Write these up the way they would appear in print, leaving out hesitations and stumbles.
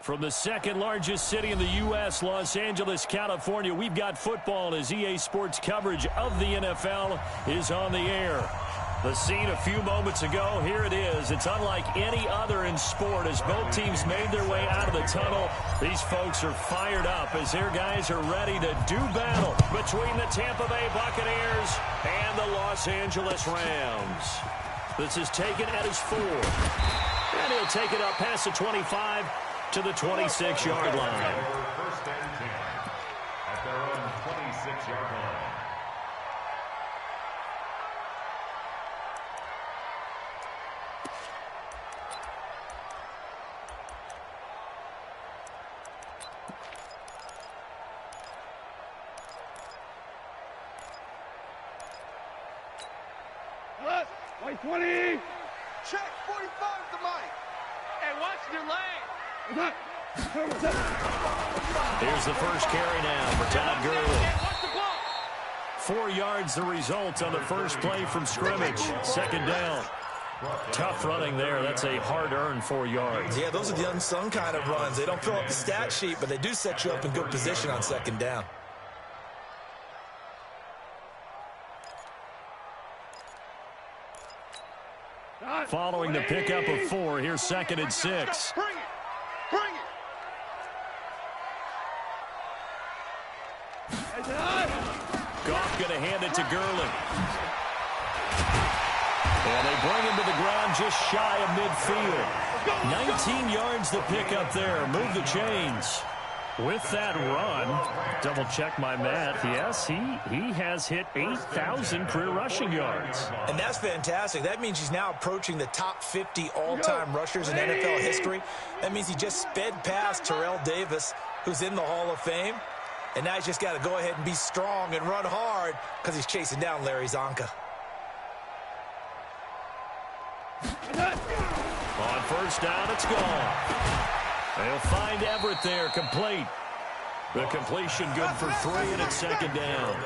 From the second largest city in the U.S., Los Angeles, California, we've got football as EA Sports coverage of the NFL is on the air. The scene a few moments ago, here it is. It's unlike any other in sport as both teams made their way out of the tunnel. These folks are fired up as their guys are ready to do battle between the Tampa Bay Buccaneers and the Los Angeles Rams. This is taken at his 4. And he'll take it up past the 25 to the 26-yard line. First and 10 at their own 26-yard line. White 20. Check 45 the mic. Hey, watch your lane. Here's the first carry now for Todd Gurley. 4 yards the result on the first play from scrimmage. Second down. Tough running there. That's a hard-earned 4 yards. Yeah, those are the unsung kind of runs. They don't fill up the stat sheet, but they do set you up in good position on second down. Following the pickup of 4, here's second and 6. Bring it. Bring it. Goff going to hand it to Gurley. And they bring him to the ground just shy of midfield. 19 yards the pickup there. Move the chains. With that run, double-check my math, yes, he has hit 8,000 career rushing yards. And that's fantastic. That means he's now approaching the top 50 all-time rushers in NFL history. That means he just sped past Terrell Davis, who's in the Hall of Fame. And now he's just got to go ahead and be strong and run hard because he's chasing down Larry Zonka. On first down, it's gone. They'll find Everett there, complete. The completion good for 3, and it's second down.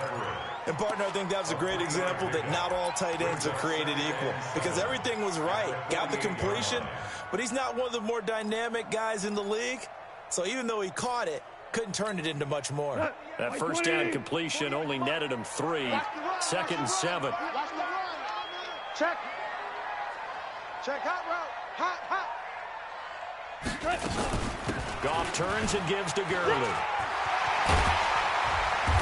And, partner, I think that was a great example that not all tight ends are created equal because everything was right. Got the completion, but he's not one of the more dynamic guys in the league. So even though he caught it, couldn't turn it into much more. That first down completion only netted him 3. Second and 7. Check. Check hot route. Hot. Goff turns and gives to Gurley.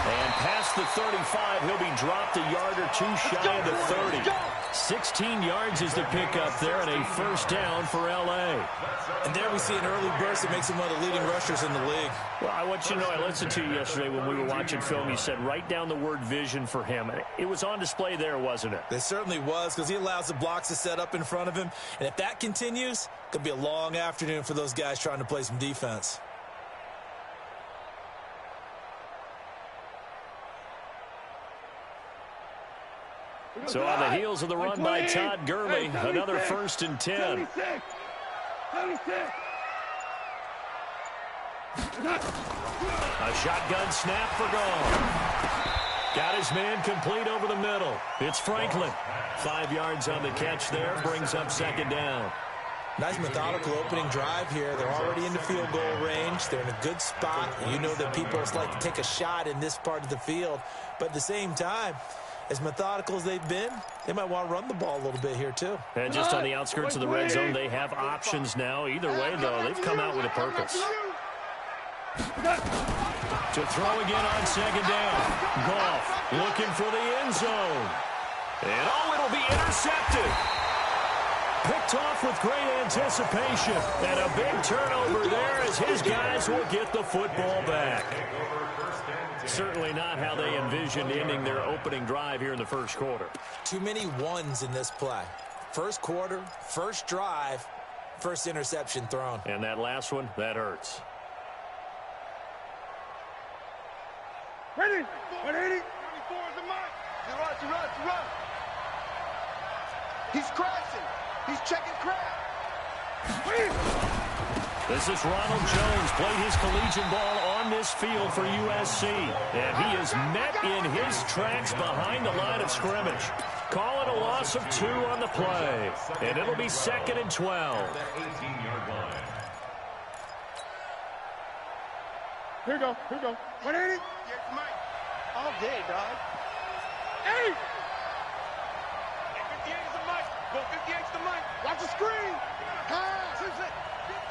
And past the 35, he'll be dropped a yard or 2 shy of the 30. 16 yards is the pickup there and a first down for L.A. And there we see an early burst that makes him one of the leading rushers in the league. Well, I want you to know, I listened to you yesterday when we were watching film. You said write down the word vision for him. It was on display there, wasn't it? It certainly was because he allows the blocks to set up in front of him. And if that continues, it could be a long afternoon for those guys trying to play some defense. So on the heels of the run by Todd Gurley, another first and 10. 76. A shotgun snap for Goff. Got his man complete over the middle. It's Franklin. 5 yards on the catch there, brings up second down. Nice methodical opening drive here. They're already in the field goal range. They're in a good spot. You know that people like to take a shot in this part of the field. But at the same time, as methodical as they've been, they might want to run the ball a little bit here, too. And just on the outskirts of the red zone, they have options now. Either way, though, they've come out with a purpose. To throw again on second down. Goff looking for the end zone. And, it'll be intercepted. Picked off with great anticipation. And a big turnover there as his guys will get the football back. Certainly not how they envisioned ending their opening drive here in the first quarter. Too many ones in this play. First quarter, first drive, first interception thrown. And that last one, that hurts. Ready. 180. 34 is the mic. You run. He's crashing. He's checking crap. This is Ronald Jones, played his collegiate ball on this field for USC. And he is met in his tracks behind the line of scrimmage. Call it a loss of 2 on the play. And it'll be second and 12. Here we go. 180. All day, dog. 80. 58 is the mic. Go 58 is the mic. Watch the screen. Pass. 58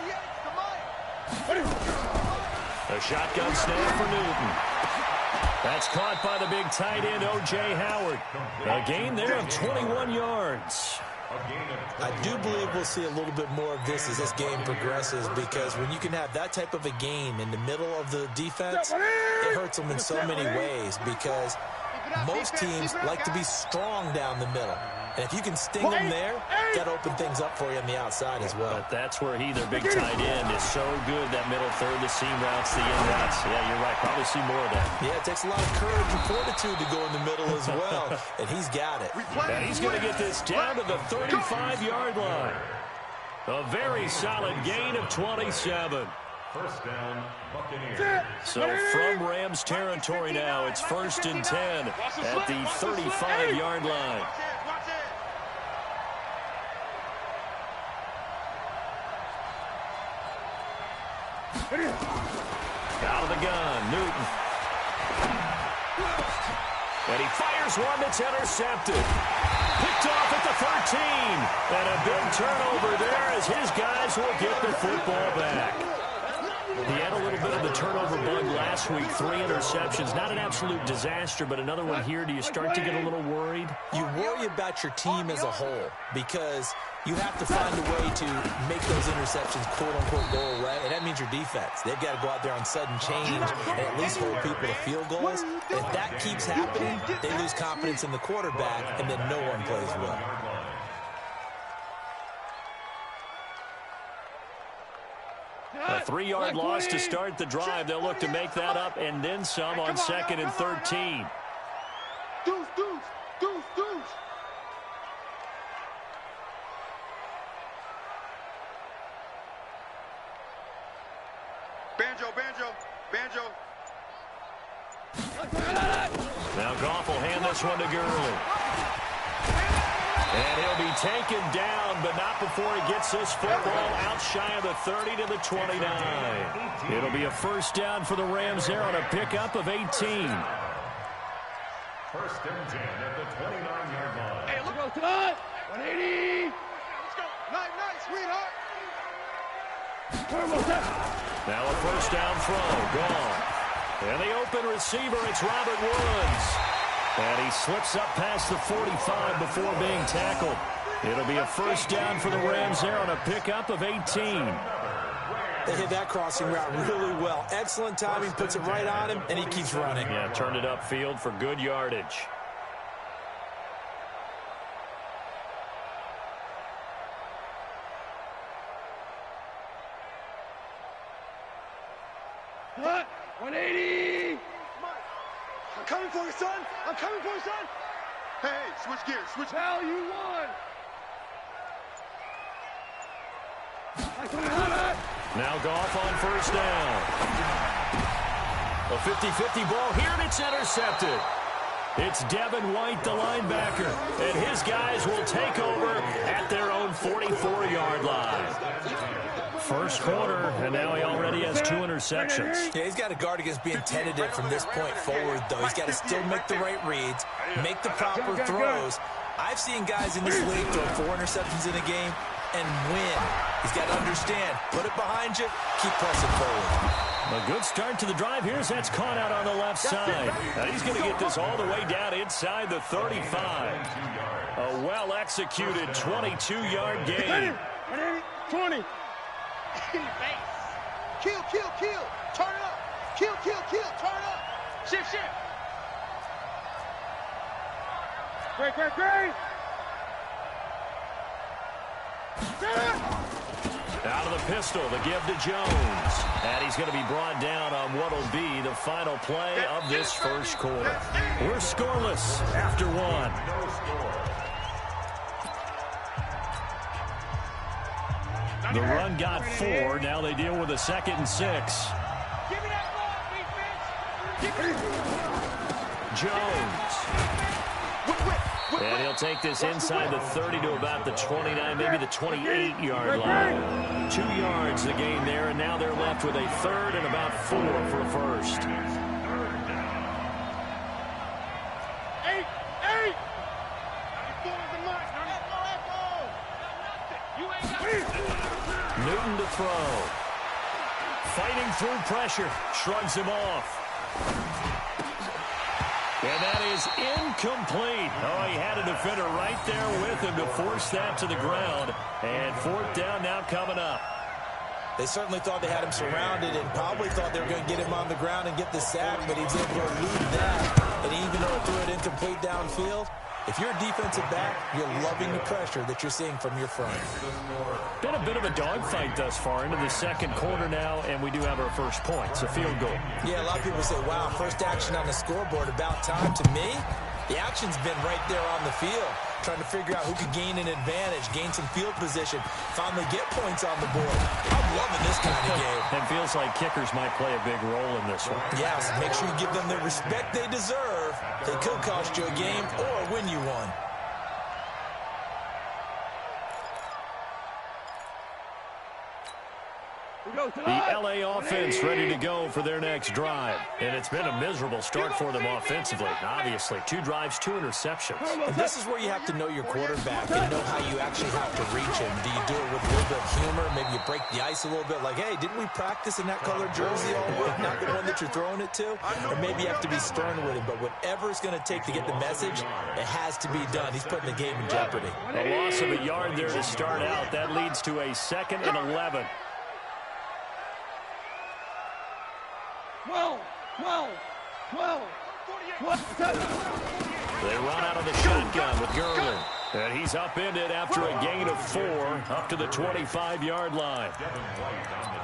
is the mic. A shotgun snap for Newton. That's caught by the big tight end, O.J. Howard. A gain there of 21 yards. I do believe we'll see a little bit more of this as this game progresses, because when you can have that type of a gain in the middle of the defense, it hurts them in so many ways, because most teams like to be strong down the middle. And if you can sting them there, that open things up for you on the outside as well. But that's where their big tight end, is so good, that middle third, the seam routes, the in routes. Yeah, you're right. Probably see more of that. Yeah, it takes a lot of courage and fortitude to go in the middle as well, and he's got it. And he's going to get this down to the 35-yard line. A very solid gain of 27. First down, Buccaneers. So from Rams territory now, it's 1st and 10 at the 35-yard line. Out of the gun, Newton. And he fires one that's intercepted. Picked off at the 13. And a big turnover there as his guys will get the football back. He had a little bit of the turnover bug last week, 3 interceptions. Not an absolute disaster, but another one here. Do you start to get a little worried? You worry about your team as a whole, because you have to find a way to make those interceptions, quote-unquote, go away, and that means your defense. They've got to go out there on sudden change and at least hold people to field goals. And if that keeps happening, they lose confidence in the quarterback, and then no one plays well. A 3-yard loss to start the drive. They'll look to make that up and then some on 2nd and 13. Deuce. Banjo. Now Goff will hand this one to Gurley. And he'll be taken down, but not before he gets this football out shy of the 30 to the 29. It'll be a first down for the Rams there on a pickup of 18. 1st and 10 at the 29-yard line. Hey, look to that. 180. Let's go. Nice, sweetheart. Now a first down throw, gone. And the open receiver, it's Robert Woods. And he slips up past the 45 before being tackled. It'll be a first down for the Rams there on a pickup of 18. They hit that crossing route really well. Excellent timing, puts it right on him, and he keeps running. Yeah, turned it upfield for good yardage. What? 180. I'm coming for you, son. Hey, switch gears. Hell, you won. Now Goff on first down. A 50-50 ball here, and it's intercepted. It's Devin White, the linebacker, and his guys will take over at their own 44-yard line. First quarter, and now he already has 2 interceptions. Yeah, he's got to guard against being tentative from this point forward, though. He's got to still make the right reads, make the proper throws. I've seen guys in this league throw 4 interceptions in a game and win. He's got to understand, put it behind you, keep pressing forward. A good start to the drive. Here's that's caught out on the left side. And he's going to get this all the way down inside the 35. A well-executed 22-yard gain. 20. Kill. Turn it up. Kill. Turn it up. Shift. Great. Out of the pistol, the give to Jones. And he's going to be brought down on what will be the final play of this first quarter. We're scoreless after 1. No score. The run got 4. Now they deal with a 2nd and 6. Give me that ball, defense. Jones. And he'll take this inside the 30 to about the 29, maybe the 28-yard line. 2 yards the gain there, and now they're left with a third and about 4 for a first. Newton to throw. Fighting through pressure. Shrugs him off. And that is incomplete. Oh, he had a defender right there with him to force that to the ground. And 4th down now coming up. They certainly thought they had him surrounded and probably thought they were going to get him on the ground and get the sack, but he was able to elude that. And even though it threw it incomplete downfield, if you're a defensive back, you're loving the pressure that you're seeing from your front. Been a bit of a dogfight thus far into the second quarter now, and we do have our first point. It's a field goal. Yeah, a lot of people say, wow, first action on the scoreboard, about time. To me, the action's been right there on the field, trying to figure out who could gain an advantage, gain some field position, finally get points on the board. I'm loving this kind of game. It feels like kickers might play a big role in this one. Yes, make sure you give them the respect they deserve. They could cost you a game or win you one. The L.A. offense ready to go for their next drive. And it's been a miserable start for them offensively. Obviously, 2 drives, 2 interceptions. And this is where you have to know your quarterback and know how you actually have to reach him. Do you do it with a little bit of humor? Maybe you break the ice a little bit like, hey, didn't we practice in that colored jersey all week? Not the one that you're throwing it to? Or maybe you have to be stern with him. But whatever it's going to take to get the message, it has to be done. He's putting the game in jeopardy. A loss of a yard there to start out. That leads to a 2nd and 11. 12. They run out of the shotgun with Gurley. And he's upended after a gain of 4 up to the 25-yard line.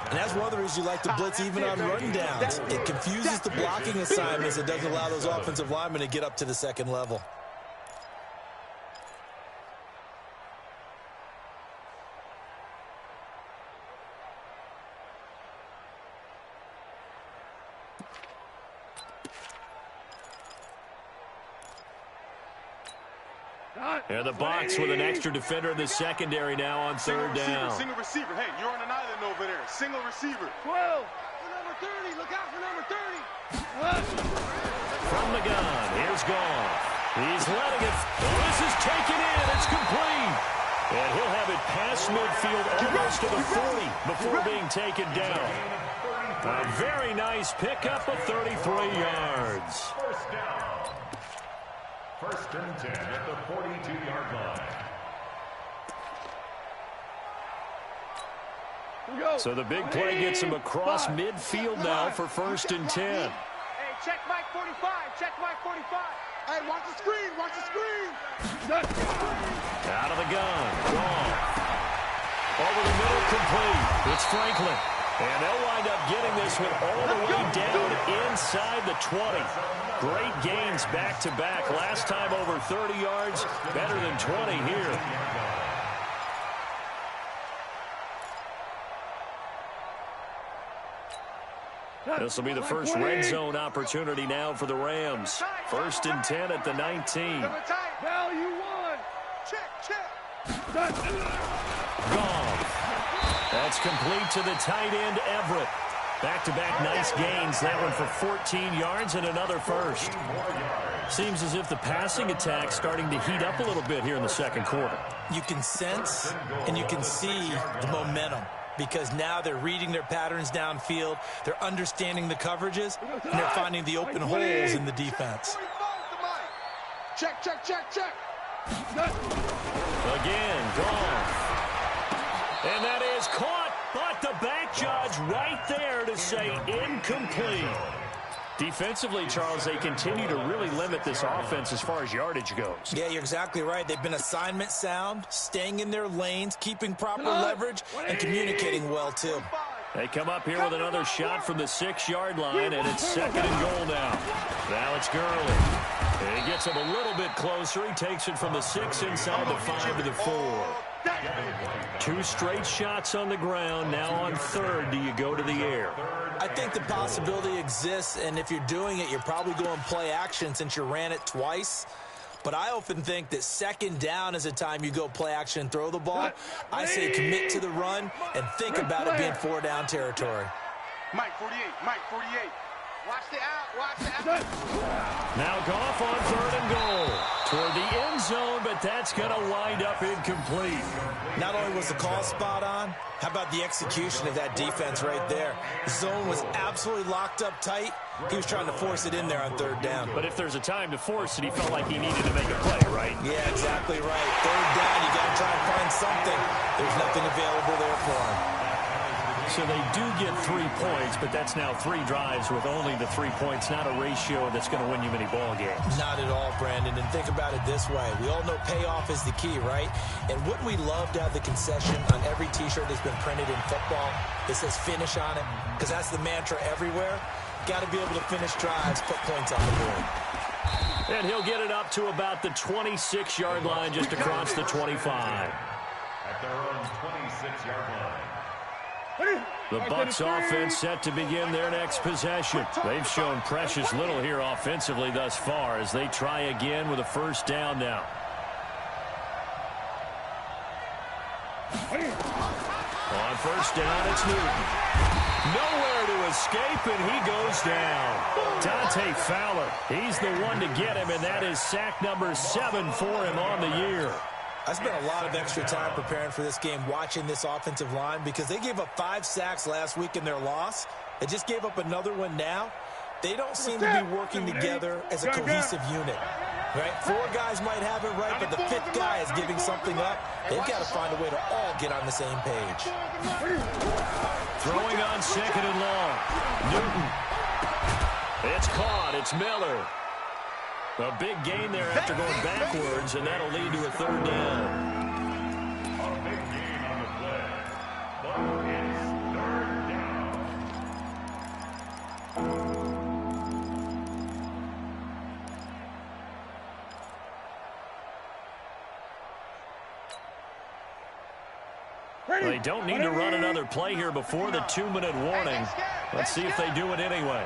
And that's one of the reasons you like to blitz even on rundowns. It confuses the blocking assignments. It doesn't allow those offensive linemen to get up to the second level. And the box with an extra defender in the secondary now on 3rd down. Single receiver. Hey, you're on an island over there. Single receiver. 12. For number 30. Look out for number 30. From the gun, here's Goff. He's letting it. Oh, this is taken in. It's complete. And he'll have it past midfield almost to the 40 before being taken down. A very nice pickup of 33 yards. First down. 1st and 10 at the 42-yard line. So the big play gets him across midfield now for 1st and 10. Hey, check Mike 45. Check Mike 45. Hey, watch the screen. Watch the screen. Out of the gun. Gone. Over the middle, complete. It's Franklin. And they'll wind up getting this one all the way down inside the 20. Great gains back-to-back. Last time over 30 yards, better than 20 here. This will be the first red zone opportunity now for the Rams. 1st and 10 at the 19. Value 1. Check. Goff. That's complete to the tight end, Everett. Back-to-back nice gains. That one for 14 yards and another first. Seems as if the passing attack's starting to heat up a little bit here in the second quarter. You can sense and you can see the momentum because now they're reading their patterns downfield. They're understanding the coverages, and they're finding the open holes in the defense. Check. Again, Goff. And that is caught, but the back judge right there to say incomplete. Defensively, Charles, they continue to really limit this offense as far as yardage goes. Yeah, you're exactly right. They've been assignment sound, staying in their lanes, keeping proper leverage, and communicating well, too. They come up here with another shot from the 6-yard line, and it's 2nd and goal now. Now it's Gurley. And he gets him a little bit closer. He takes it from the 6 inside the 5 to the 4. 2 straight shots on the ground. Now on 3rd, do you go to the air? I think the possibility exists, and if you're doing it, you're probably going play action since you ran it twice. But I often think that second down is a time you go play action and throw the ball. I say commit to the run and think about it being 4-down territory. Mike 48, Mike 48. Watch the out, watch the out. Now Goff on 3rd and goal. Toward the end zone, but that's going to wind up incomplete. Not only was the call spot on, how about the execution of that defense right there? The zone was absolutely locked up tight. He was trying to force it in there on 3rd down. But if there's a time to force it, he felt like he needed to make a play, right? Yeah, exactly right. 3rd down, you got to try and find something. There's nothing available there for him. So they do get 3 points, but that's now 3 drives with only the 3 points, not a ratio that's going to win you many ball games. Not at all, Brandon. And think about it this way. We all know payoff is the key, right? And wouldn't we love to have the concession on every T-shirt that's been printed in football that says finish on it? Because that's the mantra everywhere. Got to be able to finish drives, put points on the board. And he'll get it up to about the 26-yard line, just across the 25. At their own 26-yard line. The Bucs offense set to begin their next possession. They've shown precious little here offensively thus far as they try again with a 1st down now. On 1st down, it's Newton. Nowhere to escape, and he goes down. Dante Fowler, he's the one to get him, and that is sack number 7 for him on the year. I spent a lot of extra time preparing for this game, watching this offensive line, because they gave up 5 sacks last week in their loss. They just gave up another one now. They don't seem to be working together as a cohesive unit. Right? 4 guys might have it right, but the 5th guy is giving something up. They've got to find a way to all get on the same page. Throwing on 2nd and long. Newton. It's caught. It's Miller. A big gain there after going backwards, and that'll lead to a 3rd down. A big gain on the play. But it's 3rd down. They don't need to run another play here before the 2-minute warning. Let's see if they do it anyway.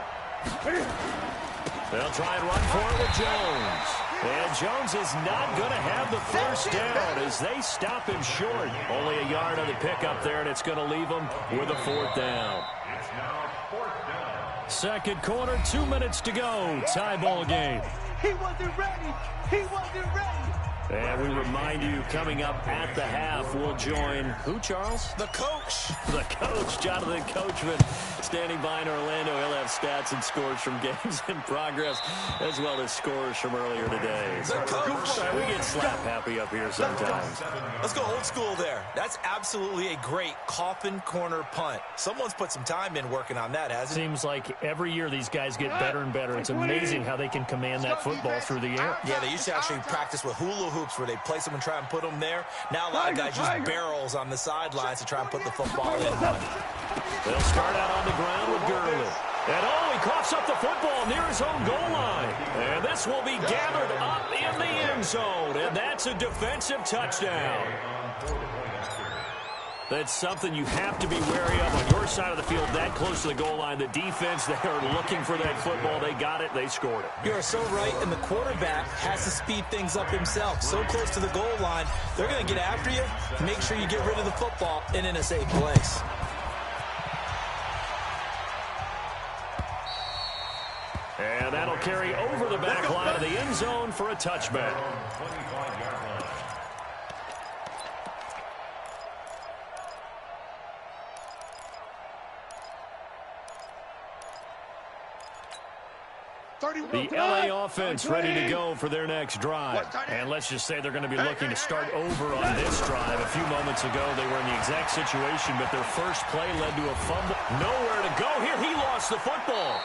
They'll try and run for it with Jones. And Jones is not going to have the 1st down as they stop him short. Only a yard on the pickup there, and it's going to leave them with a 4th down. It's now 4th down. 2nd quarter, 2 minutes to go. Tie ball game. He wasn't ready. He wasn't ready. And we remind you, coming up at the half, we'll join who, Charles? The coach. The coach, Jonathan Coachman, standing by in Orlando. He'll have stats and scores from games in progress, as well as scores from earlier today. The coach. We get slap happy up here sometimes. Let's go old school there. That's absolutely a great coffin corner punt. Someone's put some time in working on that, hasn't it? Seems like every year these guys get better and better. It's amazing how they can command that football through the air. Yeah, they used to actually practice with hula hoops where they place them and try and put them there. Now a lot of guys use barrels on the sidelines to try and put the football in. They'll start out on the ground with Gurley. And he coughs up the football near his own goal line. And this will be gathered up in the end zone. And that's a defensive touchdown. That's something you have to be wary of on your side of the field, that close to the goal line. The defense, they are looking for that football. They got it. They scored it. You are so right, and the quarterback has to speed things up himself. So close to the goal line, they're going to get after you. Make sure you get rid of the football and in a safe place. And that'll carry over the back line of the end zone for a touchback. 25-yard line. The LA offense ready to go for their next drive. And let's just say they're going to be looking to start over on this drive. A few moments ago, they were in the exact situation, but their first play led to a fumble. Nowhere to go here. He lost the football.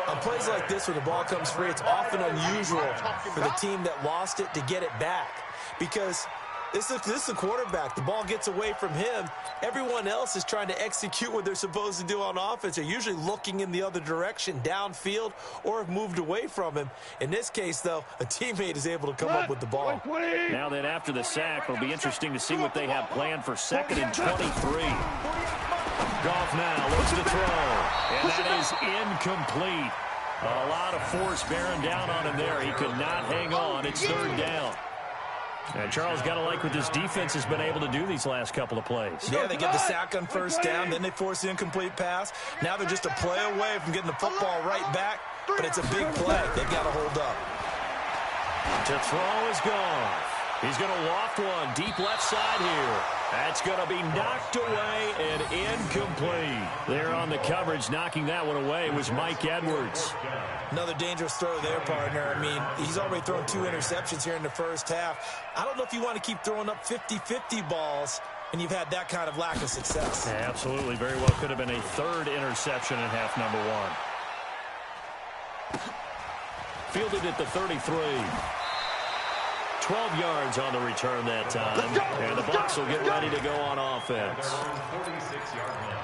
On plays like this where the ball comes free, it's often unusual for the team that lost it to get it back. Because this is the quarterback. The ball gets away from him. Everyone else is trying to execute what they're supposed to do on offense. They're usually looking in the other direction, downfield, or have moved away from him. In this case, though, a teammate is able to come up with the ball. Now then, after the sack, it'll be interesting to see what they have planned for 2nd and 23. Goff now looks to throw, and that is incomplete. A lot of force bearing down on him there. He could not hang on. It's third down. And Charles, got to like what this defense has been able to do these last couple of plays. Yeah, they get the sack on first down, then they force the incomplete pass. Now they're just a play away from getting the football right back, but it's a big play. They've got to hold up. To throw is gone. He's going to loft one deep left side here. That's going to be knocked away and incomplete. There on the coverage, knocking that one away was Mike Edwards. Another dangerous throw there, partner. I mean, he's already thrown 2 interceptions here in the first half. I don't know if you want to keep throwing up 50-50 balls and you've had that kind of lack of success. Yeah, absolutely. Very well could have been a 3rd interception in half number 1. Fielded at the 33. 12 yards on the return that time. And the Bucs will get ready to go on offense. 36-yard line.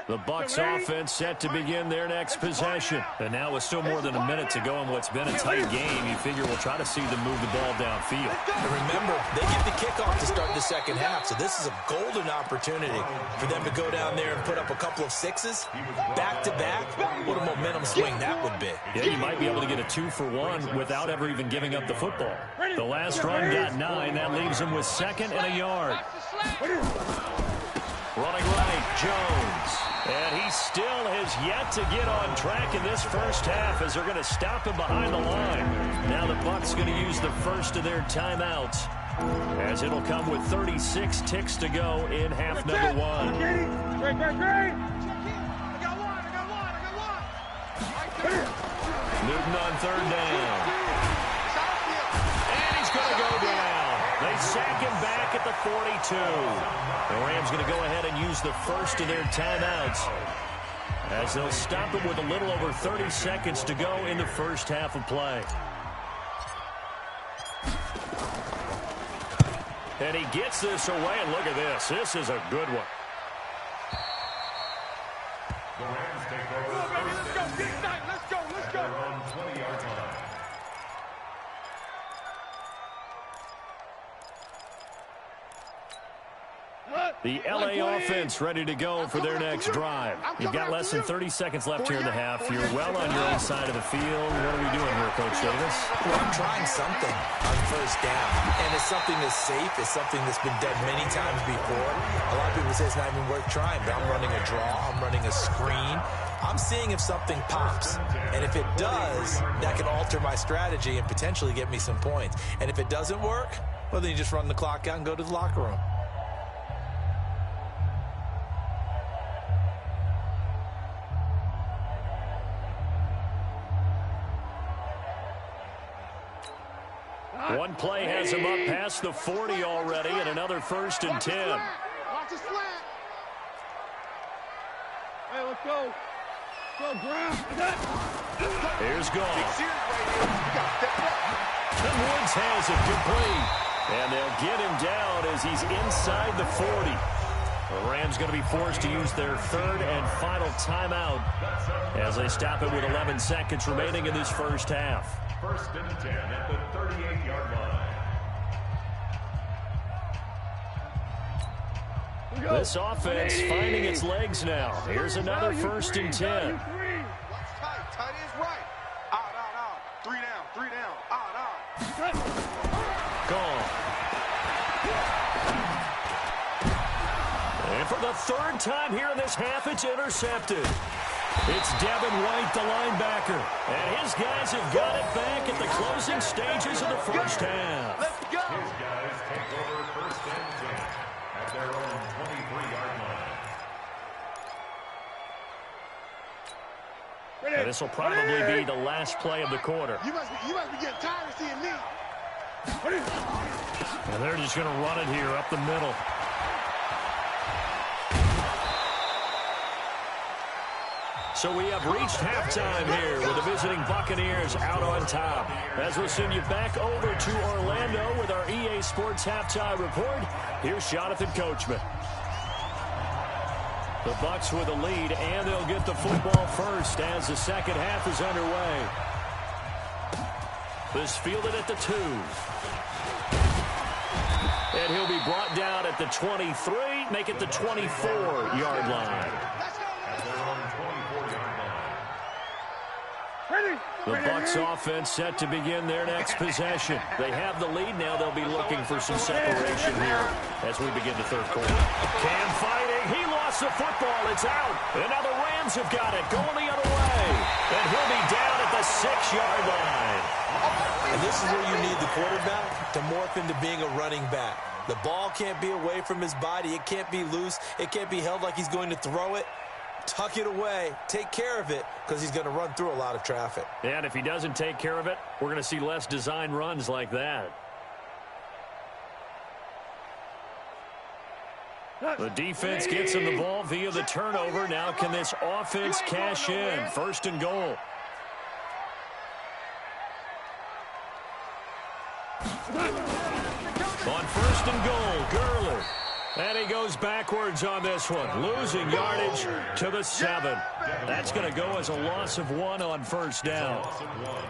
The Bucs offense set to begin their next possession. And now with still more than a minute to go in what's been a tight game, you figure we'll try to see them move the ball downfield. And remember, they get the kickoff to start the second half, so this is a golden opportunity for them to go down there and put up a couple of 6s back-to-back. What a momentum swing that would be. Yeah, you might be able to get a 2-for-1 without ever even giving up the football. The last run got 9. That leaves them with 2nd and a yard. Running right, Jones. And he still has yet to get on track in this first half as they're going to stop him behind the line. Now the Bucs going to use the first of their timeouts as it'll come with 36 ticks to go in half number 1. Great. Newton on 3rd down. And he's going to go down. They sack him back at the 42. The Rams going to go ahead and use the first of their timeouts as they'll stop him with a little over 30 seconds to go in the first half of play. And he gets this away, and look at this. This is a good one. The Rams take over. Let's go. At their own 20-yard line. The LA offense ready to go for their next drive. You've got less than 30 seconds left here in the half. You're well on your own side of the field. What are we doing here, Coach Davis? Well, I'm trying something on first down, and it's something that's safe. It's something that's been done many times before. A lot of people say it's not even worth trying, but I'm running a draw. I'm running a screen. I'm seeing if something pops, and if it does, that can alter my strategy and potentially get me some points. And if it doesn't work, well, then you just run the clock out and go to the locker room. One play has him up past the 40 already, and another 1st and 10. Watch the slant. Hey, let's go. Go, ground. Here's Goff. And Woods has it complete. And they'll get him down as he's inside the 40. The Rams going to be forced to use their 3rd and final timeout as they stop it with 11 seconds remaining in this first half. 1st and 10 at the 38-yard line. This offense finding its legs now. Here's another 1st and 10. Watch tight. Tight is right. Out. 3 down. Out. Gone. And for the 3rd time here in this half, it's intercepted. It's Devin White, the linebacker. And his guys have got it back at the closing stages of the first half. Let's go. His guys take over 1st and 10 at their own 23-yard line. And this will probably be the last play of the quarter. You must be getting tired of seeing me. And they're just going to run it here up the middle. So we have reached halftime here with the visiting Buccaneers out on top. As we'll send you back over to Orlando with our EA Sports Halftime Report, here's Jonathan Coachman. The Bucs with a lead, and they'll get the football first as the second half is underway. This fielded at the 2. And he'll be brought down at the 23, make it the 24-yard line. At their own 24-yard line. The Bucs offense set to begin their next possession. They have the lead now. They'll be looking for some separation here as we begin the third quarter. Cam fighting. He lost the football. It's out. And now the Rams have got it going the other way. And he'll be down at the 6-yard line. And this is where you need the quarterback to morph into being a running back. The ball can't be away from his body. It can't be loose. It can't be held like he's going to throw it. Tuck it away. Take care of it because he's going to run through a lot of traffic. And if he doesn't take care of it, we're going to see less design runs like that. The defense gets him the ball via the turnover. Now can this offense cash in? 1st and goal. On 1st and goal, Gurley. And he goes backwards on this one, losing yardage to the 7. That's going to go as a loss of 1 on 1st down.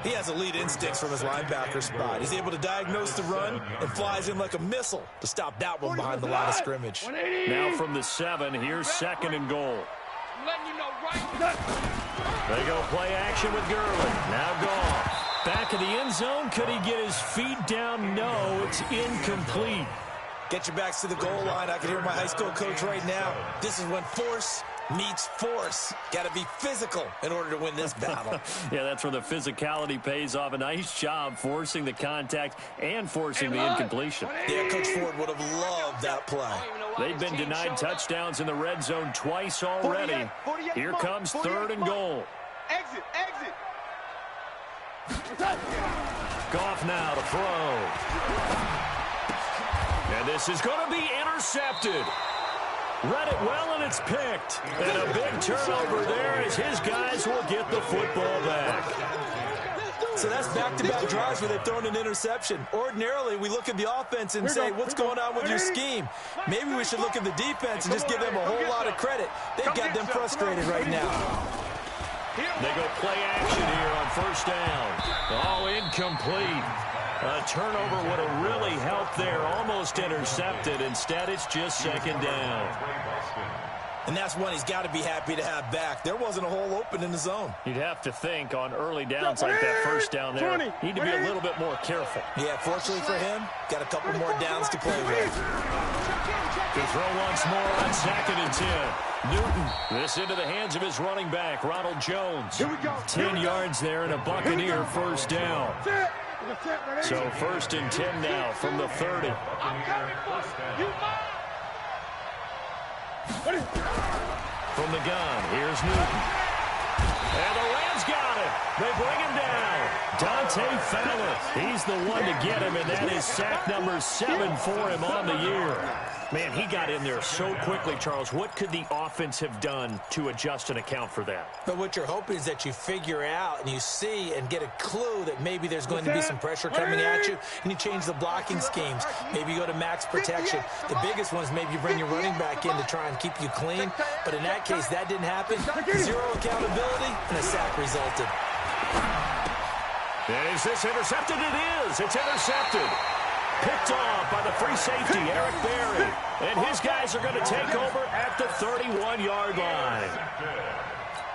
He has elite instincts from his linebacker spot. He's able to diagnose the run and flies in like a missile to stop that one behind the line of scrimmage. Now from the 7, here's 2nd and goal. They go play action with Gurley. Now gone. Back in the end zone. Could he get his feet down? No, it's incomplete. Get your backs to the goal line. I can hear my high school coach right now. This is when force meets force. Got to be physical in order to win this battle. Yeah, that's where the physicality pays off. A nice job forcing the contact and forcing the incompletion. Yeah, Coach Ford would have loved that play. They've been denied touchdowns in the red zone twice already. Here comes 3rd and goal. Exit, exit. Goff now to throw. And this is going to be intercepted. Read it well, and it's picked. And a big turnover there as his guys will get the football back. So that's back-to-back drives where they've thrown an interception. Ordinarily, we look at the offense and say, what's going on with your scheme? Maybe we should look at the defense and just give them a whole lot of credit. They've got them frustrated right now. They go play action here on 1st down. Oh, incomplete. A turnover would have really helped there. Almost intercepted. Instead, it's just 2nd down. And that's one he's got to be happy to have back. There wasn't a hole open in the zone. You'd have to think on early downs like that 1st down there, need to be a little bit more careful. Yeah, fortunately for him, got a couple more downs to play with. To throw once more on 2nd and 10. Newton, this into the hands of his running back, Ronald Jones. 10 yards there and a Buccaneer 1st down. So 1st and 10 now from the 30. From the gun, here's Newton. And the Rams got it. They bring him down. Dante Fowler, he's the one to get him, and that is sack number 7 for him on the year. Man, he got in there so quickly, Charles. What could the offense have done to adjust and account for that? But what you're hoping is that you figure out and you see and get a clue that maybe there's going to be some pressure coming at you, and you change the blocking schemes. Maybe you go to max protection. The biggest one is maybe you bring your running back in to try and keep you clean. But in that case, that didn't happen. 0 accountability, and a sack resulted. And is this intercepted? It is. It's intercepted. Picked off by the free safety, Eric Berry. And his guys are going to take over at the 31-yard line.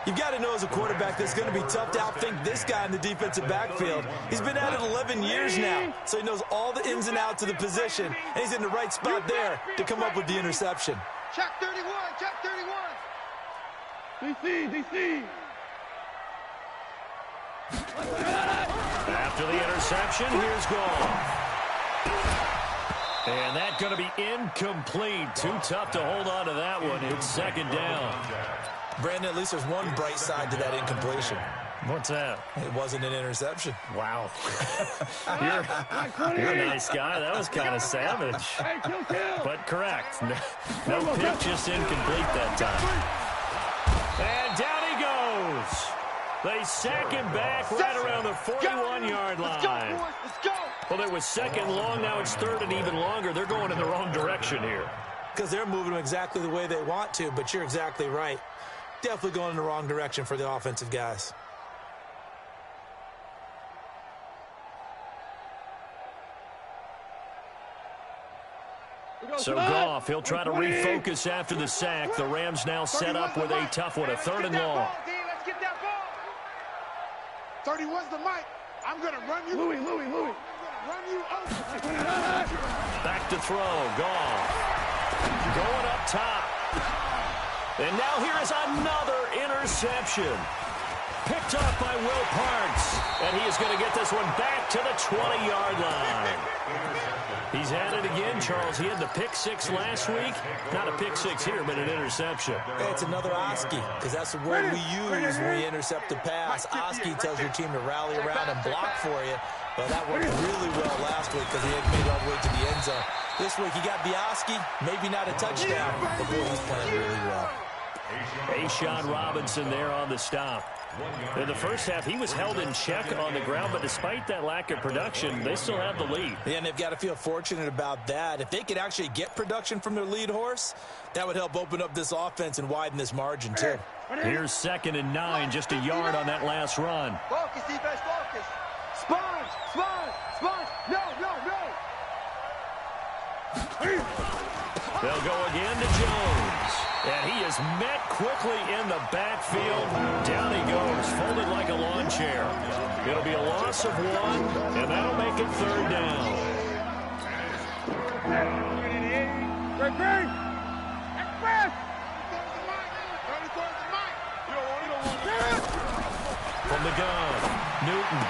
You've got to know as a quarterback that it's going to be tough to outthink this guy in the defensive backfield. He's been at it 11 years now, so he knows all the ins and outs of the position, and he's in the right spot there to come up with the interception. Check 31, check 31. DC. After the interception, here's Goff. And that's going to be incomplete. Too tough to hold on to that one. It's 2nd down. Brandon, at least there's one bright side to that incompletion. What's that? It wasn't an interception. Wow. you're a nice guy. That was kind of savage. But correct. No pick, just incomplete that time. And down he goes. They sack him back right around the 41-yard line. Let's go, boys. Let's go. Well, it was 2nd long. Now it's 3rd and even longer. They're going in the wrong direction here. Because they're moving them exactly the way they want to, but you're exactly right. Definitely going in the wrong direction for the offensive guys. So Goff, he'll try to refocus after the sack. The Rams now set up with a tough one, a 3rd and long. Let's get that ball. 31's the mic. I'm going to run you. Louis. I'm going to run you over. Back to throw. Goff. Going up top. And now here is another interception. Picked up by Will Parks. And he is going to get this one back to the 20-yard line. He's at it again, Charles. He had the pick 6 last week. Not a pick 6 here, but an interception. Hey, it's another Oski, because that's the word we use when we intercept the pass. Oski tells your team to rally around and block for you. Well, that worked really well last week because he had made it all the way to the end zone. This week, he got the Oski, maybe not a touchdown, but boy, he's playing really well. A'Shawn Robinson there on the stop. In the first half, he was held in check on the ground, but despite that lack of production, they still have the lead. Yeah, and they've got to feel fortunate about that. If they could actually get production from their lead horse, that would help open up this offense and widen this margin, too. Here's 2nd and 9, just a yard on that last run. Focus, defense, focus. Sponge. No. They'll go again to Jones. And he is met quickly in the backfield. Down he goes, folded like a lawn chair. It'll be a loss of 1, and that'll make it 3rd down. Great. Express. From the gun, Newton.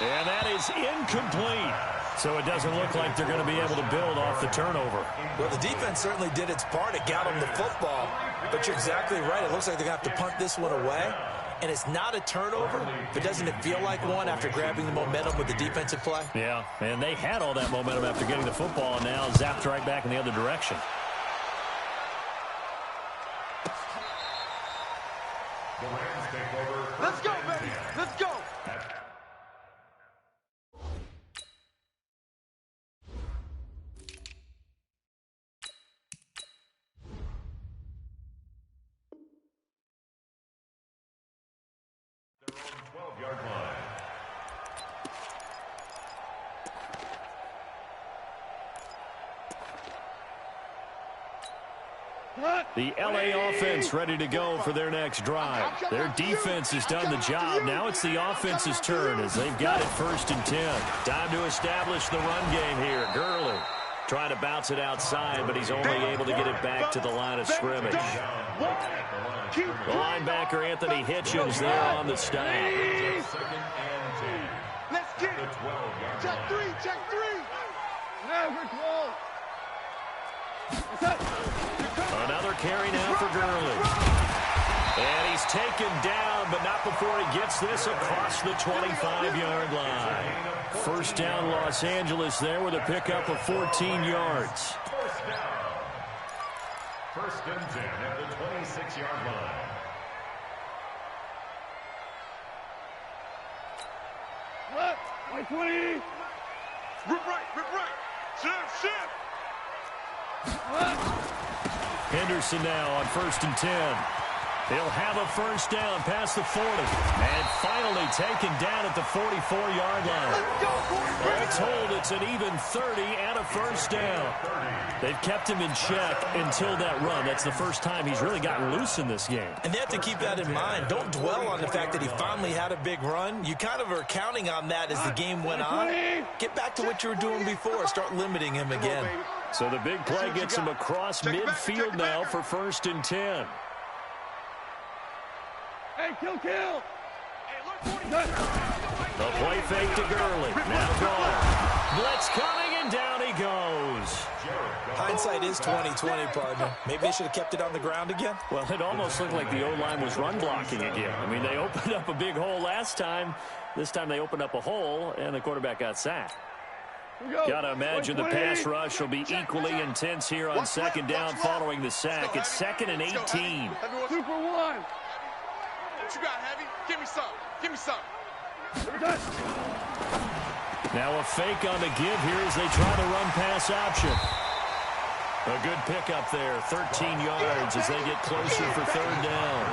And that is incomplete. So it doesn't look like they're going to be able to build off the turnover. Well, the defense certainly did its part. It got them the football. But you're exactly right. It looks like they're going to have to punt this one away. And it's not a turnover, but doesn't it feel like one after grabbing the momentum with the defensive play? Yeah, and they had all that momentum after getting the football, and now zapped right back in the other direction. Let's go, baby. Let's go. The LA offense ready to go for their next drive. Their defense has done the job. Now it's the offense's turn as they've got it 1st and 10. Time to establish the run game here. Gurley trying to bounce it outside, but he's only able to get it back to the line of scrimmage. The linebacker, Anthony Hitchens, there on the stop. Let's get it. Check 3. Never close. Another carry now for Gurley. And he's taken down, but not before he gets this across the 25-yard line. 1st down, Los Angeles there with a pickup of 14 yards. 1st and 10 at the 26-yard line. What? 20. Rip right. Shift. Henderson now on 1st and 10. He'll have a 1st down past the 40. And finally taken down at the 44-yard line. All told, it's an even 30 and a 1st down. They've kept him in check until that run. That's the first time he's really gotten loose in this game. And they have to keep that in mind. Don't dwell on the fact that he finally had a big run. You kind of are counting on that as the game went on. Get back to what you were doing before. Start limiting him again. So the big play gets him across midfield now for 1st and 10. Hey, kill. The play fake to Gurley. Now gone. Blitz coming, and down he goes. Hindsight is 20/20, partner. Maybe they should have kept it on the ground again. Well, it almost looked like the O-line was run blocking again. I mean, they opened up a big hole last time. This time they opened up a hole, and the quarterback got sacked. Got to imagine the pass rush will be equally intense here on 2nd down following the sack. It's 2nd and 18. Super 1. What you got, Heavy? Give me some. Now a fake on the give here as they try to run pass option. A good pickup there, 13 yards as they get closer for 3rd down.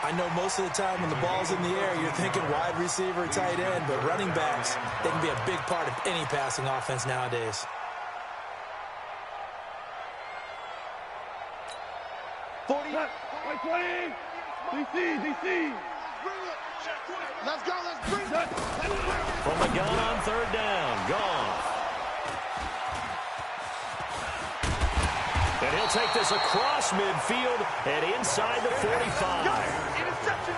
I know most of the time when the ball's in the air, you're thinking wide receiver, tight end, but running backs, they can be a big part of any passing offense nowadays. 20. DC. Let's go, let's bring it. From the gun on third down. Gone. And he'll take this across midfield and inside the 45.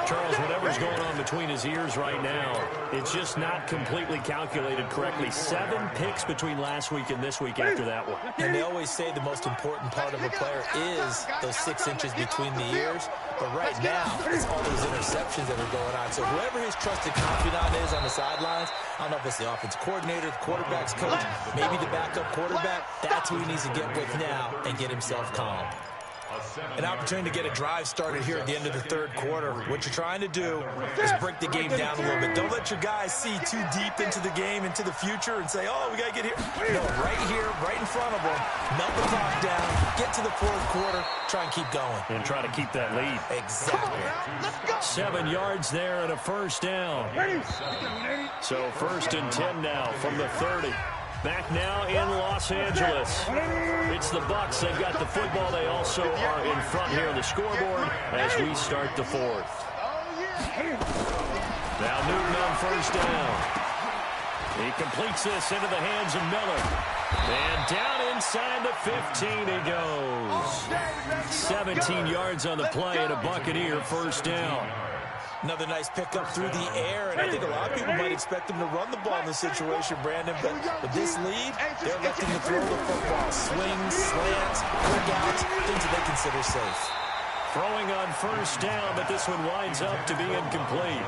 Charles, whatever's going on between his ears right now, it's just not completely calculated correctly. 7 picks between last week and this week after that one. And they always say the most important part of a player is those 6 inches between the ears. But right now, it's all those interceptions that are going on. So whoever his trusted confidant is on the sidelines, I don't know if it's the offensive coordinator, the quarterback's coach, maybe the backup quarterback, that's who he needs to get with now and get himself calm. An opportunity to get a drive started here at the end of the third quarter. What you're trying to do is break the game down a little bit. Don't let your guys see too deep into the game, into the future, and say, oh, we got to get here. No, right here, right in front of them, melt the clock down, get to the fourth quarter, try and keep going. And try to keep that lead. Exactly. 7 yards there and a first down. So 1st and 10 now from the 30. Back now in Los Angeles. It's the Bucs. They've got the football. They also are in front here on the scoreboard as we start the 4th. Now Newton on first down. He completes this into the hands of Miller. And down inside the 15 he goes. 17 yards on the play and a Buccaneer first down. Another nice pickup through the air, and I think a lot of people might expect him to run the ball in this situation, Brandon, but with this lead, they're electing to throw the football. Swings, slants, quick outs, things that they consider safe. Throwing on first down, but this one winds up to be incomplete.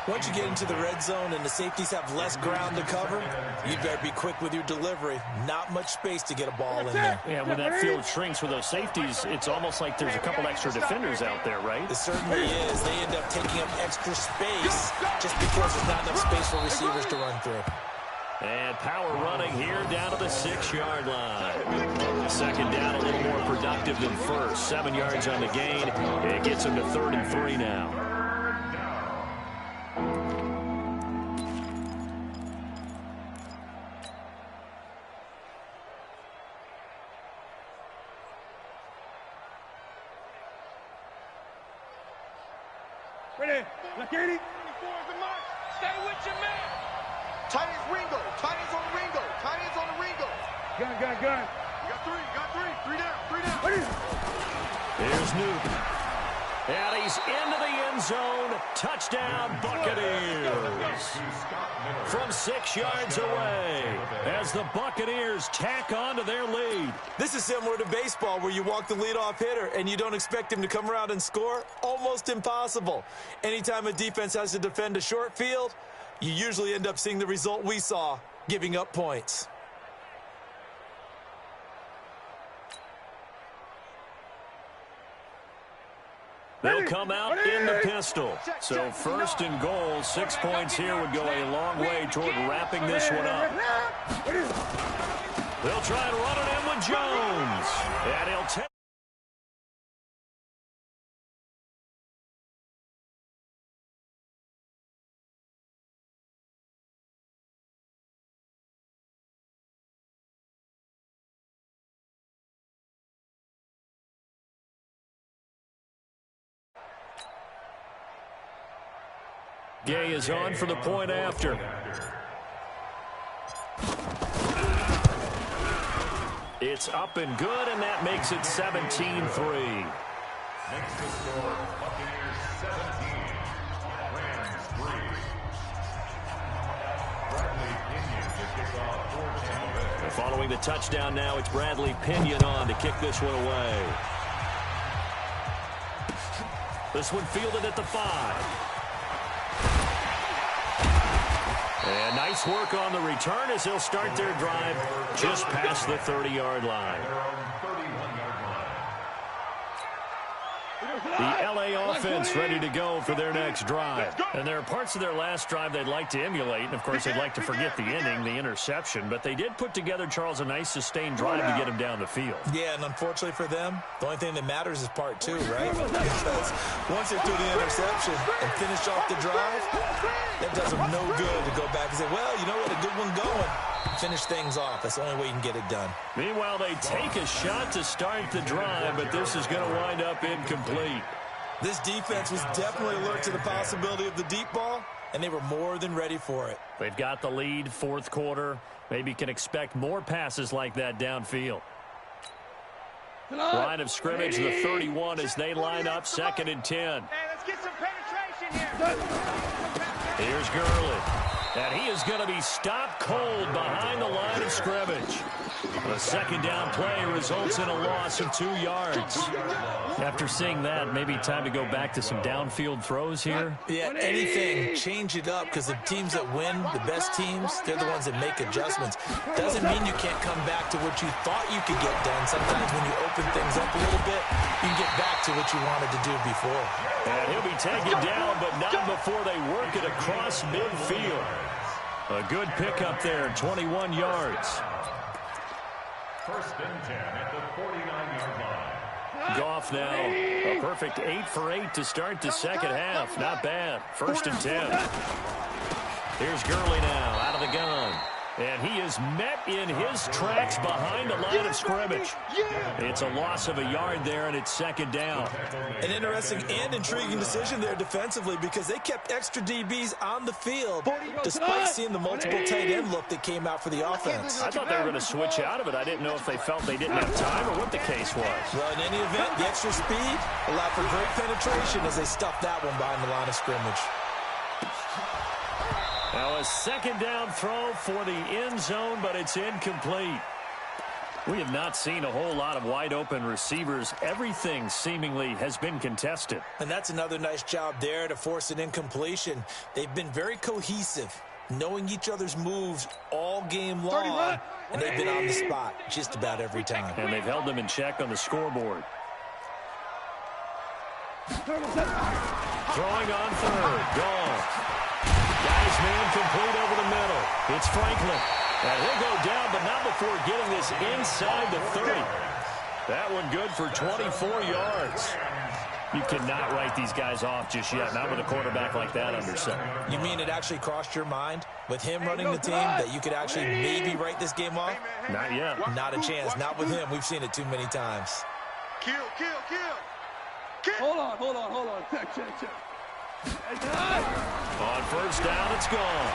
Once you get into the red zone and the safeties have less ground to cover, you better be quick with your delivery. Not much space to get a ball in there. Yeah, when that field shrinks with those safeties, it's almost like there's a couple extra defenders out there, right? It certainly is. They end up taking up extra space just because there's not enough space for receivers to run through. And power running here down to the 6-yard line. Second down, a little more productive than first. 7 yards on the gain. It gets him to 3rd and 3 now. Ready? Lakini? Stay with your man. Tight ends Ringo. Tight ends on the Ringo. Tight ends on the Ringo. Gun. You got three. 3 down. Ready? Here's Newton. And he's into the end zone. Touchdown, Buccaneers. From 6 yards away as the Buccaneers tack on to their lead. This is similar to baseball where you walk the leadoff hitter and you don't expect him to come around and score. Almost impossible. Anytime a defense has to defend a short field, you usually end up seeing the result we saw, giving up points. They'll come out in the pistol. So 1st and goal, 6 points here would go a long way toward wrapping this one up. They'll try and run it in with Jones. And he'll take. Gay is on for the point after. It's up and good, and that makes it 17-3. Next to score, Buccaneers 17, Rams 3. Bradley Pinion to kick off for Tampa Bay. Following the touchdown now, it's Bradley Pinion on to kick this one away. This one fielded at the 5. And nice work on the return as they'll start their drive just past the 30-yard line. The LA offense ready to go for their next drive. And there are parts of their last drive they'd like to emulate. And, of course, they'd like to forget the ending, the interception. But they did put together, Charles, a nice sustained drive to get him down the field. Yeah, and unfortunately for them, the only thing that matters is part 2, right? Because once they do the interception and finish off the drive, that does them no good to go back and say, well, you know what, a good one going. Finish things off. That's the only way you can get it done. Meanwhile, they take a shot to start the drive, but this is going to wind up incomplete. This defense was definitely alert to the possibility of the deep ball, and they were more than ready for it. They've got the lead, fourth quarter. Maybe can expect more passes like that downfield. Line of scrimmage, the 31 as they line up, 2nd and 10. Hey, let's get some penetration here. Here's Gurley. And he is going to be stopped cold behind the line of scrimmage. The 2nd down play results in a loss of 2 yards. After seeing that, maybe time to go back to some downfield throws here. Yeah, anything, change it up, because the teams that win, the best teams, they're the ones that make adjustments. Doesn't mean you can't come back to what you thought you could get done. Sometimes when you open things up a little bit, you can get back to what you wanted to do before. And he'll be taken down, but not before they work it across midfield. A good pickup there, 21 yards. 1st and 10 at the 49-yard line. Goff now, a perfect 8 for 8 to start the second half. Not bad. 1st and 10. Here's Gurley now, out of the gun. And he is met in his tracks behind the line of scrimmage. It's a loss of a yard there, and it's 2nd down. An interesting and intriguing decision there defensively, because they kept extra DBs on the field despite seeing the multiple tight end look that came out for the offense. I thought they were going to switch out of it. I didn't know if they felt they didn't have time or what the case was. Well, in any event, the extra speed allowed for great penetration as they stuffed that one behind the line of scrimmage. Now a 2nd down throw for the end zone, but it's incomplete. We have not seen a whole lot of wide open receivers. Everything seemingly has been contested. And that's another nice job there to force an incompletion. They've been very cohesive, knowing each other's moves all game long, and they've been on the spot just about every time. And they've held them in check on the scoreboard. Throwing on 3rd, gone. Guys, man, complete over the middle. It's Franklin. And he'll go down, but not before getting this inside the 30. That one good for 24 yards. You cannot write these guys off just yet, not with a quarterback like that under center. You mean it actually crossed your mind with him running the team that you could actually maybe write this game off? Not yet. Not a chance. Not with him. We've seen it too many times. Kill. Hold on. Check. On 1st down, it's gone.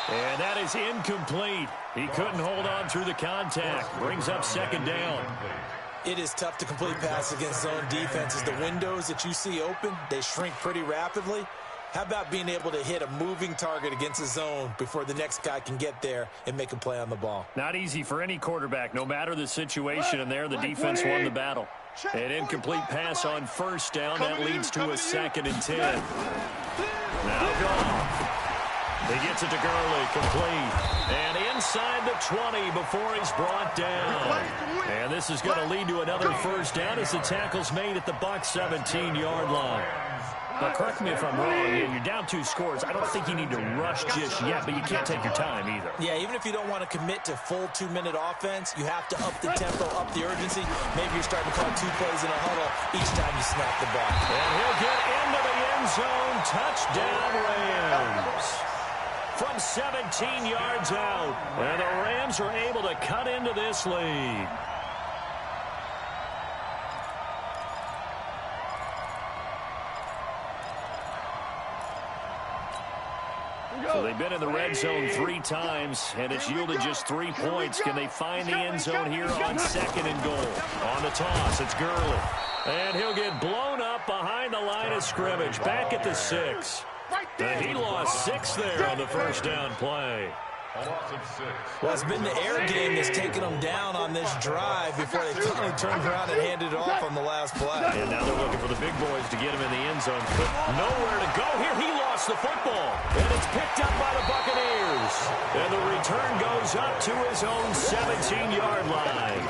And that is incomplete. He couldn't hold on through the contact. Brings up 2nd down. It is tough to complete passes against zone defenses. The windows that you see open, they shrink pretty rapidly. How about being able to hit a moving target against a zone before the next guy can get there and make a play on the ball? Not easy for any quarterback, no matter the situation, and there the defense won the battle. An incomplete pass on 1st down. That leads to a 2nd and 10. Now Goff. He gets it to Gurley, complete. And inside the 20 before he's brought down. And this is going to lead to another 1st down as the tackle's made at the Bucs 17-yard line. Now, correct me if I'm wrong. You're down 2 scores. I don't think you need to rush just yet, but you can't take your time either. Yeah, even if you don't want to commit to full 2-minute offense, you have to up the tempo, up the urgency. Maybe you're starting to call 2 plays in a huddle each time you snap the ball. And he'll get into the end zone. Touchdown, Rams. From 17 yards out. And the Rams are able to cut into this lead. So they've been in the red zone 3 times, and it's yielded just 3 points. Can they find the end zone here on 2nd and goal? On the toss, it's Gurley. And he'll get blown up behind the line of scrimmage, back at the 6. And he lost 6 there on the 1st down play. Well, it's been the air game that's taken them down on this drive before they finally turned around and handed it off on the last play. And now they're looking for the big boys to get him in the end zone. But nowhere to go here. He lost the football. And it's picked up by the Buccaneers. And the return goes up to his own 17-yard line.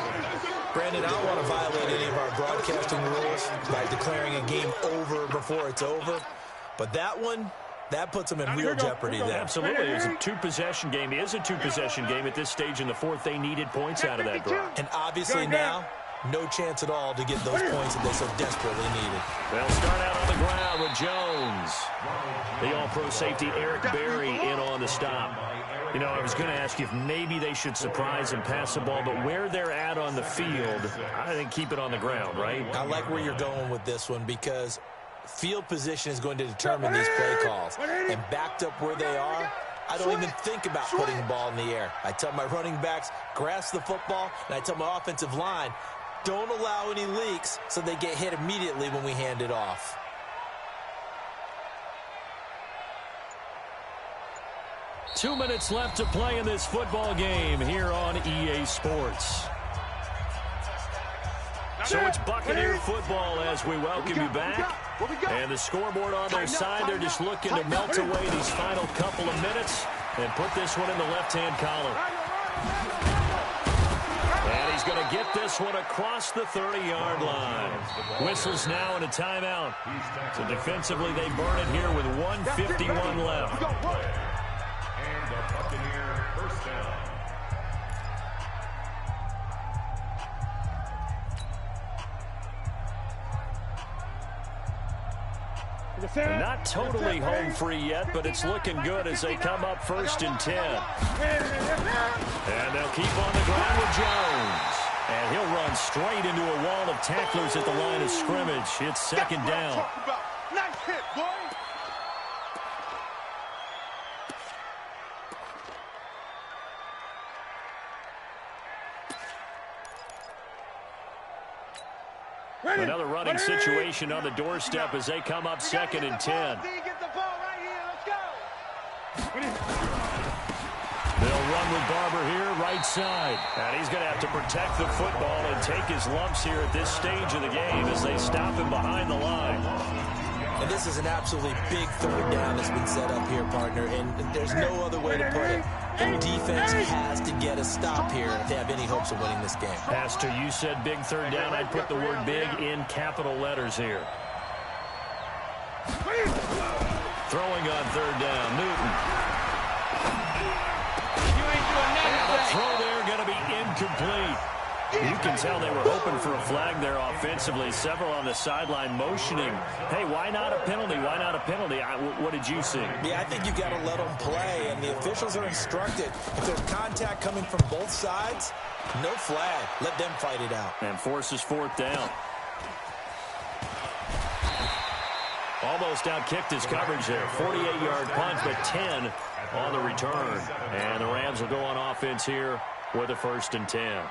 Brandon, I don't want to violate any of our broadcasting rules by declaring a game over before it's over. But that one, that puts them in real jeopardy there. Absolutely. It was a 2-possession game. It is a 2-possession game at this stage in the 4th. They needed points out of that drive. And obviously now, no chance at all to get those points that they so desperately needed. They'll start out on the ground with Jones. The all-pro safety Eric Berry in on the stop. You know, I was going to ask you if maybe they should surprise and pass the ball, but where they're at on the field, I think keep it on the ground, right? I like where you're going with this one because field position is going to determine these play calls. And backed up where they are, I don't even think about putting the ball in the air. I tell my running backs, grasp the football, and I tell my offensive line, don't allow any leaks so they get hit immediately when we hand it off. Two minutes left to play in this football game here on EA Sports. So it's Buccaneer football as we welcome you back. And the scoreboard on their side, they're just looking to melt away these final couple of minutes and put this one in the left-hand column. And he's going to get this one across the 30-yard line. Whistles now and a timeout. So defensively, they burn it here with 1:51 left. And the Buccaneer first down. They're not totally home free yet, but it's looking good as they come up 1st and 10. And they'll keep on the ground with Jones. And he'll run straight into a wall of tacklers at the line of scrimmage. It's second down. Nice hit, boy. Another running situation on the doorstep as they come up 2nd and 10. They'll run with Barber here, right side. And he's going to have to protect the football and take his lumps here at this stage of the game as they stop him behind the line. And this is an absolutely big third down that's been set up here, partner, and there's no other way to put it. The defense has to get a stop here if they have any hopes of winning this game. Pastor, you said big third down. I'd put the word big in capital letters here. Throwing on third down, Newton. And the throw there going to be incomplete. You can tell they were hoping for a flag there offensively. Several on the sideline motioning. Hey, why not a penalty? Why not a penalty? What did you see? Yeah, I think you got to let them play, and the officials are instructed. If there's contact coming from both sides, no flag. Let them fight it out. And forces 4th down. Almost outkicked his coverage there. 48-yard punt, but 10 on the return. And the Rams will go on offense here with a 1st and 10.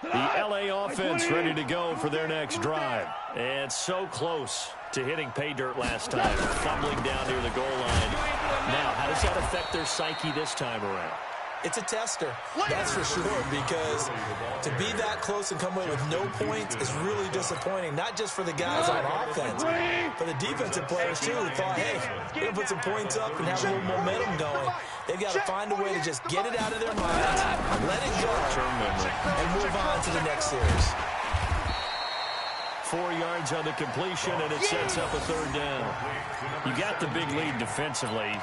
The LA offense ready to go for their next drive. And so close to hitting pay dirt last time. Fumbling down near the goal line. Now, how does that affect their psyche this time around? It's a tester, that's for sure, because to be that close and come away with no points is really disappointing, not just for the guys on offense, for the defensive players, too, who thought, hey, we're going to put some points up and have a little momentum going. They've got to find a way to just get it out of their minds, let it go, and move on to the next series. 4 yards on the completion, and it sets up a third down. You got the big lead defensively.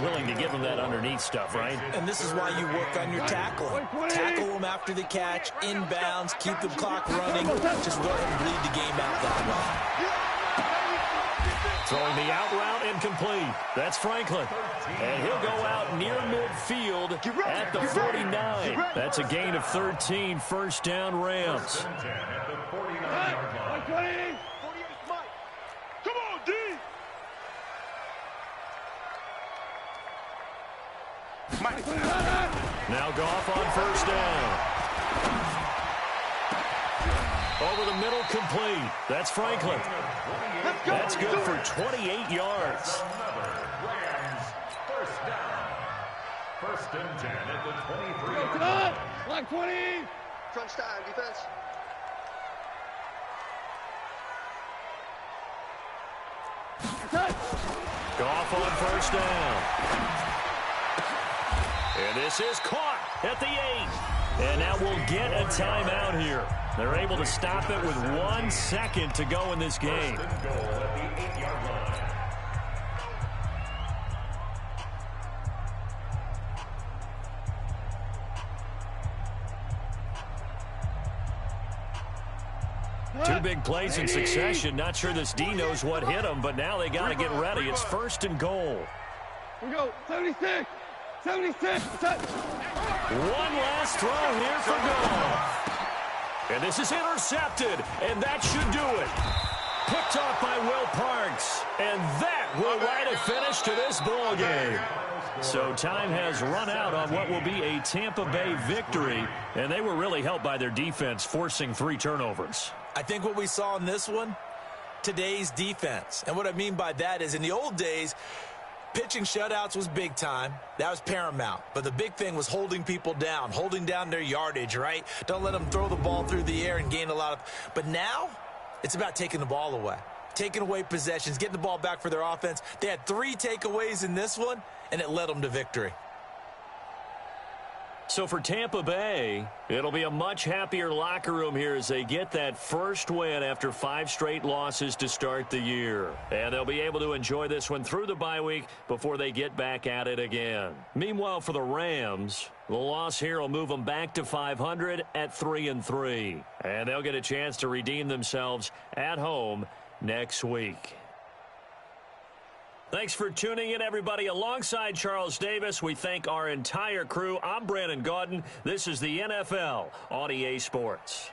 Willing to give them that underneath stuff, right? And this is why you work on your tackling. Tackle them after the catch, inbounds, keep the clock running. Just go ahead and bleed the game out that way. Throwing the out route incomplete. That's Franklin. And he'll go out near midfield at the 49. That's a gain of 13, 1st down Rams. Come on, D. Now Goff on 1st down. Over the middle, complete. That's Franklin. That's good for 28 yards. Rams first down. 1st and 10 at the 23-yard line. Like 20. Crunch time, defense. Goff on 1st down. And this is caught at the 8. And now we'll get a timeout here. They're able to stop it with 1 second to go in this game. 1st and goal at the 8-yard line. Two big plays in succession. Not sure this D knows what hit him, but now they got to get ready. It's 1st and goal. Here we go. 76. 76. One last throw here for goal. And this is intercepted, and that should do it. Picked off by Will Parks, and that will write a finish to this ball game. So time has run out on what will be a Tampa Bay victory, and they were really helped by their defense, forcing 3 turnovers. I think what we saw in this one, today's defense. And what I mean by that is in the old days, pitching shutouts was big time. That was paramount. But the big thing was holding people down, holding down their yardage, right? Don't let them throw the ball through the air and gain a lot of... But now, it's about taking the ball away. Taking away possessions, getting the ball back for their offense. They had 3 takeaways in this one, and it led them to victory. So for Tampa Bay, it'll be a much happier locker room here as they get that first win after 5 straight losses to start the year. And they'll be able to enjoy this one through the bye week before they get back at it again. Meanwhile, for the Rams, the loss here will move them back to 500 at 3-3. And they'll get a chance to redeem themselves at home next week. Thanks for tuning in, everybody. Alongside Charles Davis, we thank our entire crew. I'm Brandon Gaudin. This is the NFL on EA Sports.